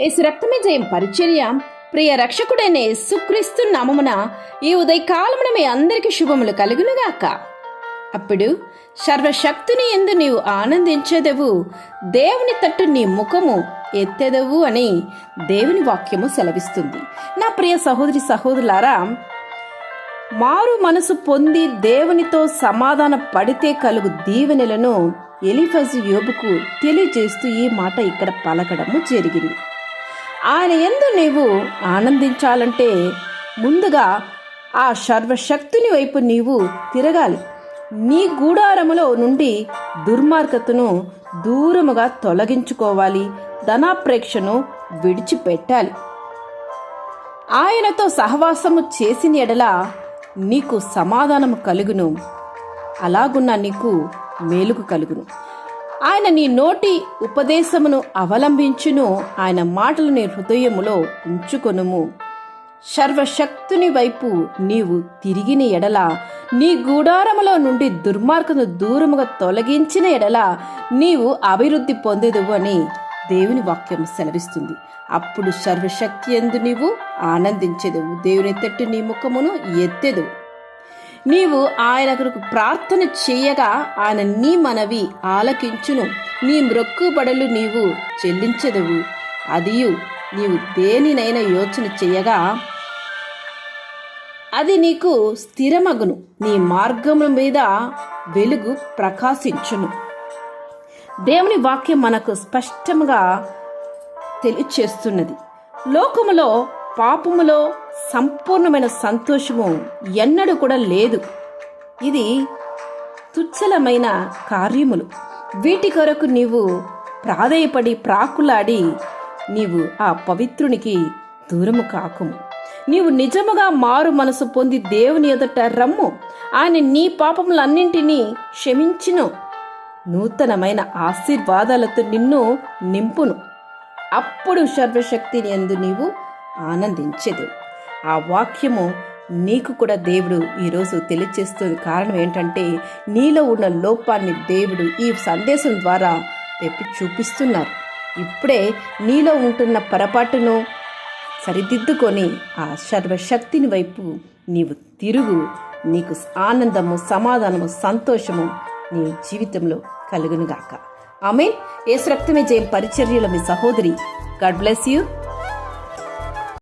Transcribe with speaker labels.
Speaker 1: యేసు రక్తమే జయం పరిచర్య ప్రియ రక్షకుడైన యేసుక్రీస్తు నామమున ఈ ఉదయకాలమున మీ అందరికీ శుభములు కలుగునుగాక. అప్పుడు సర్వశక్తుని యందు నీవు ఆనందించేదవు, దేవుని తట్టు నీ ముఖము ఎత్తెదవు అని దేవుని వాక్యము సెలవిస్తుంది. నా ప్రియ సహోదరి సహోదరులారా, మారు మనసు పొంది దేవునితో సమాధాన పడితే కలుగు దీవెనలను ఎలీఫజు యోబుకు తెలియజేస్తూ ఈ మాట ఇక్కడ పలకడము జరిగింది. ఆయన యందు నీవు ఆనందించాలంటే ముందుగా ఆ సర్వశక్తుని వైపు నీవు తిరగాలి. నీ గూడారములో నుండి దుర్మార్గతను దూరముగా తొలగించుకోవాలి. ధనాపేక్షను విడిచిపెట్టాలి. ఆయనతో సహవాసము చేసిన ఎడల నీకు సమాధానము కలుగును, అలాగున్న నీకు మేలుకు కలుగును. ఆయన నీ నోటి ఉపదేశమును అవలంబించును, ఆయన మాటలు నీ హృదయములో ఉంచుకొనుము. సర్వశక్తుని వైపు నీవు తిరిగిన ఎడల, నీ గూడారములో నుండి దుర్మార్గను దూరముగా తొలగించిన ఎడల నీవు అభివృద్ధి పొందేదువు అని దేవుని వాక్యం సెలవిస్తుంది. అప్పుడు సర్వశక్తి యందు నీవు ఆనందించేదవు, దేవుని తట్టు నీ ముఖమును ఎత్తెదవు. నీవు ఆయనకు ప్రార్థన చేయగా ఆయన నీ మనవి ఆలకించును, నీ మ్రొక్కుబడులు నీవు చెల్లించెదవు. అదియు నీవు దేనినైనా యోచన చేయగా అది నీకు స్థిరమగును, నీ మార్గముల మీద వెలుగు ప్రకాశించును. దేవుని వాక్యం మనకు స్పష్టంగా తెలియచేస్తున్నది. లోకములో పాపములో సంపూర్ణమైన సంతోషము ఎన్నడూ కూడా లేదు. ఇది తుచ్చలమైన కార్యములు. వీటి కొరకు నీవు ప్రాధేయపడి ప్రాకులాడి నీవు ఆ పవిత్రునికి దూరము కాకుము. నీవు నిజముగా మారు మనసు పొంది దేవుని ఎదుట రమ్ము. ఆయన నీ పాపములన్నింటినీ క్షమించును, నూతనమైన ఆశీర్వాదాలతో నిన్ను నింపును. అప్పుడు సర్వశక్తిని యందు నీవు ఆనందించెదు. ఆ వాక్యము నీకు కూడా దేవుడు ఈరోజు తెలియచేస్తుంది. కారణం ఏంటంటే నీలో ఉన్న లోపాన్ని దేవుడు ఈ సందేశం ద్వారా పెట్టి చూపిస్తున్నారు. ఇప్పుడే నీలో ఉంటున్న పొరపాటును సరిదిద్దుకొని ఆ సర్వశక్తిని వైపు నీవు తిరుగు. నీకు ఆనందము, సమాధానము, సంతోషము నీ జీవితంలో కలుగునుగాక. ఆమేన్. యేసు రక్తమే జయం పరిచర్యలో మీ సహోదరి. God bless you.